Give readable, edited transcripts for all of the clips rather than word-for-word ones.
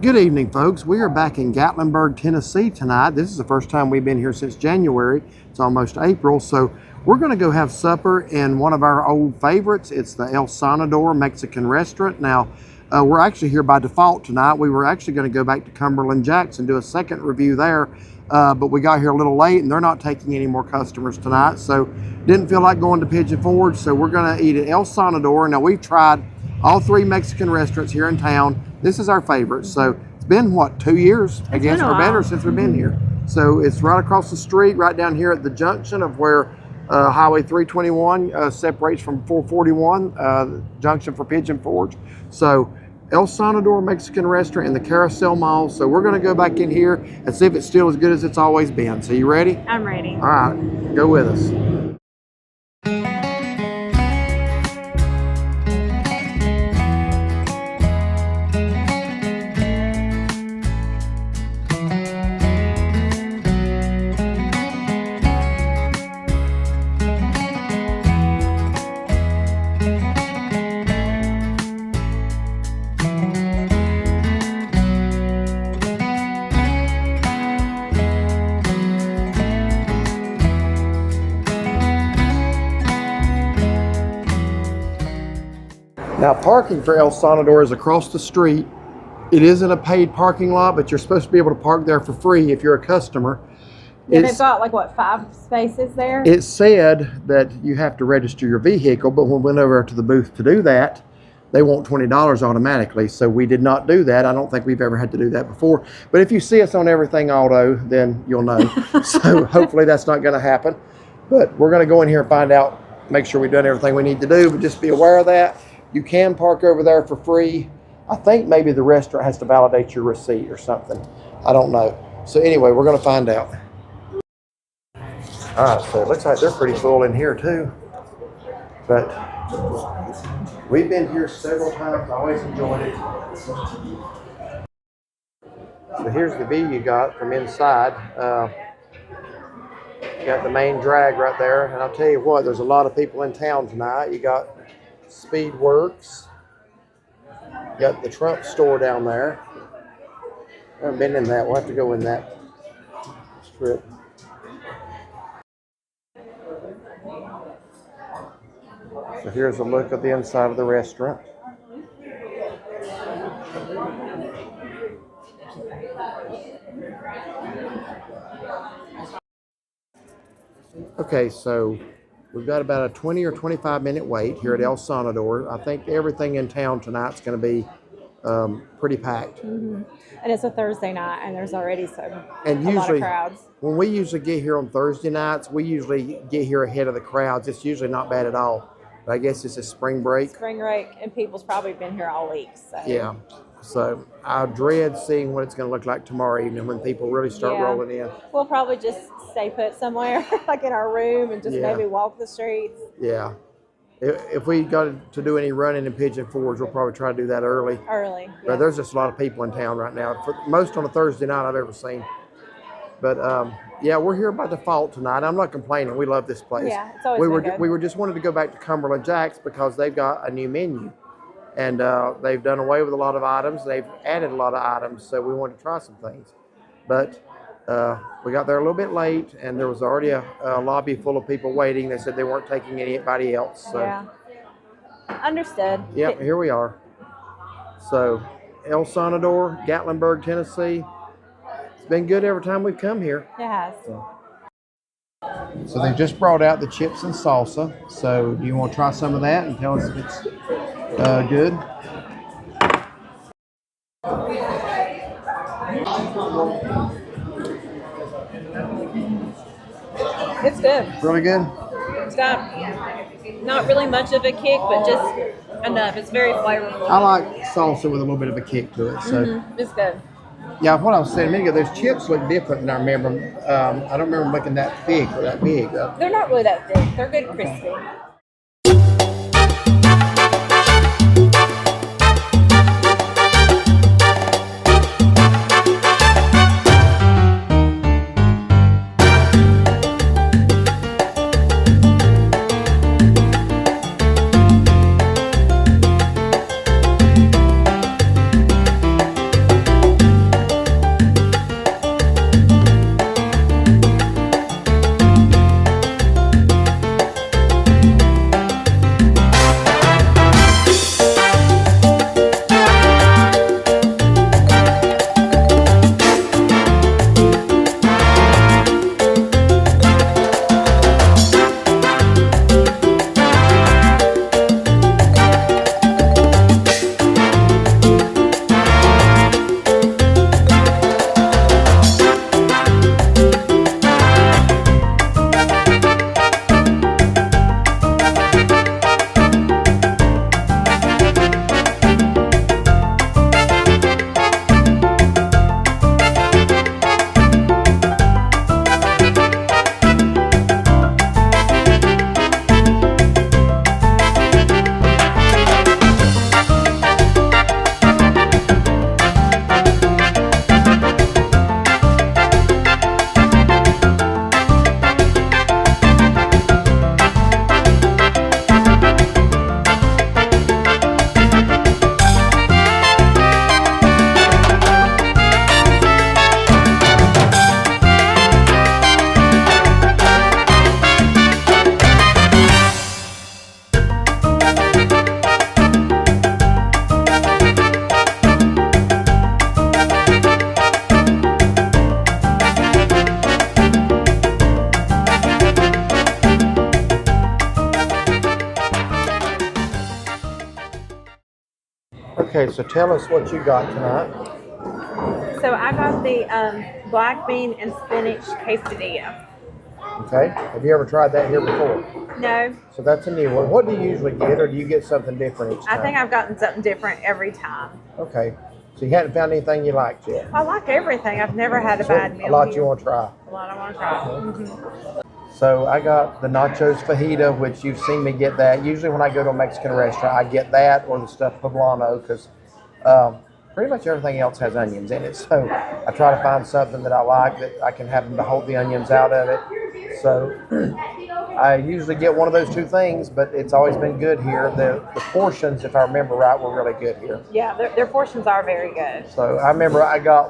Good evening, folks. We are back in Gatlinburg, Tennessee tonight. This is the first time we've been here since January. It's almost April, so we're going to go have supper in one of our old favorites. It's the El Sonador Mexican restaurant. Now, we're actually here by default tonight. We were actually going to go back to Cumberland Jack's and do a second review there, but we got here a little late and they're not taking any more customers tonight, so didn't feel like going to Pigeon Forge, so we're going to eat at El Sonador. Now, we've tried all three Mexican restaurants here in town. This is our favorite. So it's been, what, 2 years, I guess, or better since we've been here. So it's right across the street, right down here at the junction of where Highway 321 separates from 441, junction for Pigeon Forge. So El Sonador Mexican restaurant in the Carousel Mall. So we're going to go back in here and see if it's still as good as it's always been. So you ready? I'm ready. All right, go with us. Now, parking for El Sonador is across the street. It isn't a paid parking lot, but you're supposed to be able to park there for free if you're a customer. Yeah, they've got like, what, 5 spaces there? It said that you have to register your vehicle, but when we went over to the booth to do that, they want $20 automatically. So we did not do that. I don't think we've ever had to do that before. But if you see us on Everything Auto, then you'll know. So hopefully that's not going to happen. But we're going to go in here and find out, make sure we've done everything we need to do, but just be aware of that. You can park over there for free. I think maybe the restaurant has to validate your receipt or something. I don't know. So anyway, we're going to find out. All right, so it looks like they're pretty full in here too. But we've been here several times. I always enjoyed it. So here's the view you got from inside. You got the main drag right there. And I'll tell you what, there's a lot of people in town tonight. You got Speedworks. You got the Trump store down there. I haven't been in that. We'll have to go in that strip. So here's a look at the inside of the restaurant. Okay, so we've got about a 20 or 25 minute wait here at El Sonador. I think everything in town tonight's going to be pretty packed. Mm-hmm. And it's a Thursday night, and there's already a usually, lot of crowds. When we usually get here on Thursday nights, we usually get here ahead of the crowds. It's usually not bad at all. But I guess it's a spring break. Spring break, and people's probably been here all week. So. Yeah. So I dread seeing what it's going to look like tomorrow evening when people really start rolling in. We'll probably just stay put somewhere, like in our room, and just maybe walk the streets. Yeah. If we got to do any running in Pigeon Forge, we'll probably try to do that early. Yeah. But there's just a lot of people in town right now. For most on a Thursday night I've ever seen. But yeah, we're here by default tonight. I'm not complaining. We love this place. Yeah, it's always been good. We were just wanted to go back to Cumberland Jack's because they've got a new menu. And they've done away with a lot of items. They've added a lot of items, so we wanted to try some things. But we got there a little bit late, and there was already a lobby full of people waiting. They said they weren't taking anybody else. So. Yeah. Understood. Yep, here we are. So, El Sonador, Gatlinburg, Tennessee. It's been good every time we've come here. It has. So they just brought out the chips and salsa. So do you want to try some of that and tell us if it's good? It's good. Really good? It's got not really much of a kick, but just enough. It's very flavorful. I like salsa with a little bit of a kick to it. So It's good. Yeah, what I was saying a minute ago, those chips look different than I remember them. I don't remember them looking that thick or that big. They're not really that thick. They're good crispy. Okay, so tell us what you got tonight. So I got the black bean and spinach quesadilla. Okay. Have you ever tried that here before? No, So that's a new one. What do you usually get, or do you get something different each time? I think I've gotten something different every time. Okay. So you hadn't found anything you liked yet? I like everything. I've never had a bad meal. A lot here. you want to try. A lot I want to try. Mm-hmm. So I got the Nachos fajita, which you've seen me get that. Usually when I go to a Mexican restaurant, I get that or the stuffed poblano because pretty much everything else has onions in it. So I try to find something that I like that I can have them to hold the onions out of it. So I usually get one of those two things, but it's always been good here. The portions, if I remember right, were really good here. Yeah, their portions are very good. So I remember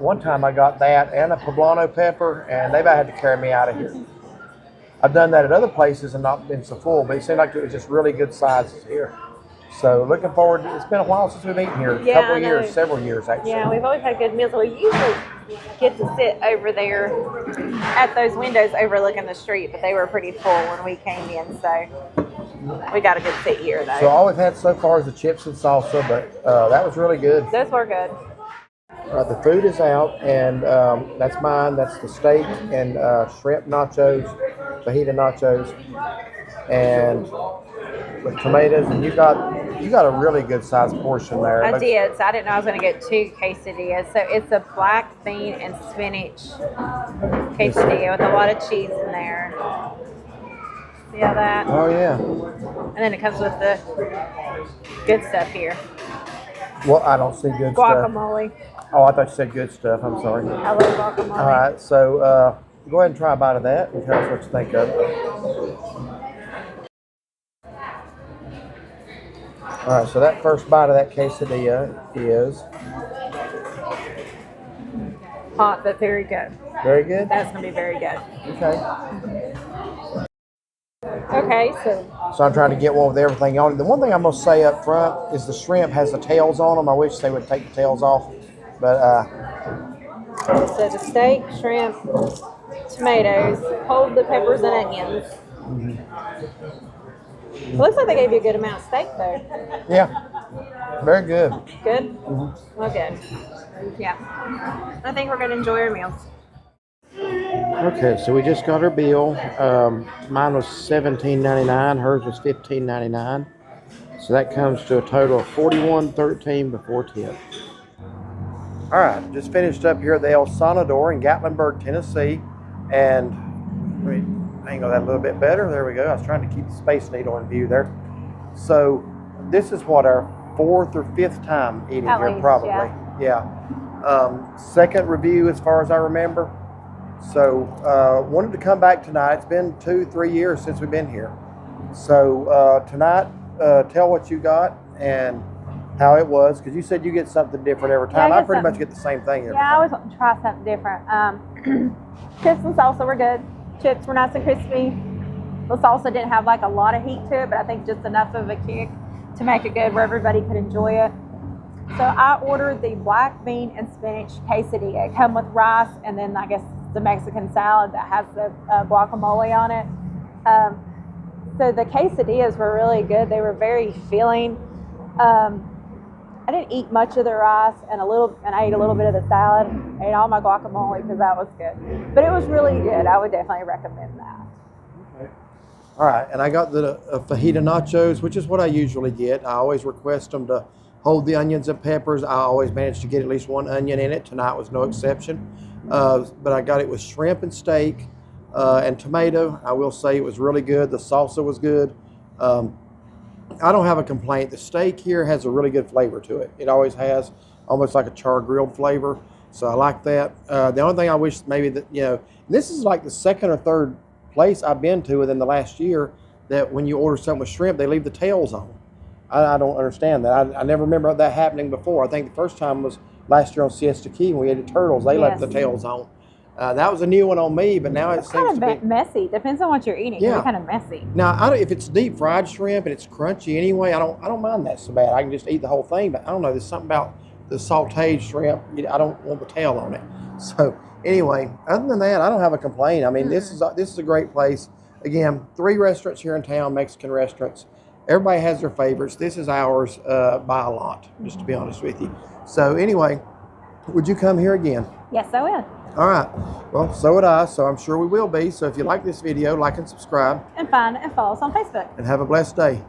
one time I got that and a poblano pepper, and they about had to carry me out of here. I've done that at other places and not been so full, but it seemed like it was just really good sizes here. So looking forward, it's been a while since we've eaten here, Yeah, a couple of years, several years actually. Yeah, we've always had good meals. We usually get to sit over there at those windows overlooking the street, but they were pretty full when we came in, so we got a good sit here though. So all we've had so far is the chips and salsa, but that was really good. Those were good. All right, the food is out, and that's mine. That's the steak and shrimp nachos, fajita nachos, and with tomatoes. And you got a really good sized portion there. I did. So I didn't know I was going to get 2 quesadillas. So it's a black bean and spinach quesadilla with a lot of cheese in there. See how that? Oh yeah. And then it comes with the good stuff here. Well, I don't see good Guacamole. stuff. Oh, I thought you said good stuff. I'm sorry. I love guacamole. All right, so go ahead and try a bite of that and tell us what you think of it. All right, so that first bite of that quesadilla is hot, but very good. very good. That's going to be very good. Okay. Okay, so So I'm trying to get one with everything on it. The one thing I'm gonna say up front is the shrimp has the tails on them. I wish they would take the tails off, but so the steak, shrimp, tomatoes, hold the peppers and onions. It looks like they gave you a good amount of steak though. yeah, very good. Good? Well, good. Yeah. I think we're going to enjoy our meals. Okay, so we just got our bill. Mine was $17.99. Hers was $15.99. So that comes to a total of $41.13 before tip. All right, just finished up here at the El Sonador in Gatlinburg, Tennessee, and let me angle that a little bit better. There we go. I was trying to keep the Space Needle in view there. So this is what our 4th or 5th time eating At here, least, probably. Yeah. Second review, as far as I remember. So wanted to come back tonight. It's been 2-3 years since we've been here. So tonight, tell what you got and how it was, because you said you get something different every time. Yeah, I pretty much get the same thing every Yeah, I time. always want to try something different. Chips and salsa were good. Chips were nice and crispy. The salsa didn't have like a lot of heat to it, but I think just enough of a kick to make it good where everybody could enjoy it. So I ordered the black bean and spinach quesadilla. It come with rice and then I guess the Mexican salad that has the guacamole on it. So the quesadillas were really good. They were very filling. I didn't eat much of the rice and I ate a little bit of the salad. I ate all my guacamole because that was good. But it was really good. I would definitely recommend that. Okay. All right, and I got the fajita nachos, which is what I usually get. I always request them to hold the onions and peppers. I always manage to get at least one onion in it. Tonight was no exception. But I got it with shrimp and steak and tomato. I will say it was really good. The salsa was good. I don't have a complaint. The steak here has a really good flavor to it. It always has, almost like a char grilled flavor. So I like that. The only thing I wish maybe that, this is like the 2nd or 3rd place I've been to within the last year that when you order something with shrimp, they leave the tails on. I don't understand that. I never remember that happening before. I think the first time was last year on Siesta Key when we ate the turtles. They left the tails on. That was a new one on me, but now it seems to be messy. Depends on what you're eating. Yeah. It's kind of messy. Now, if it's deep fried shrimp and it's crunchy anyway, I don't mind that so bad. I can just eat the whole thing. But I don't know. There's something about the sautéed shrimp. I don't want the tail on it. So anyway, other than that, I don't have a complaint. I mean, this is a great place. Again, 3 restaurants here in town, Mexican restaurants, everybody has their favorites. This is ours by a lot, just to be honest with you. So anyway, would you come here again? Yes, I will. All right. Well, so would I, so I'm sure we will be. So if you like this video, like and subscribe. And find and follow us on Facebook. And have a blessed day.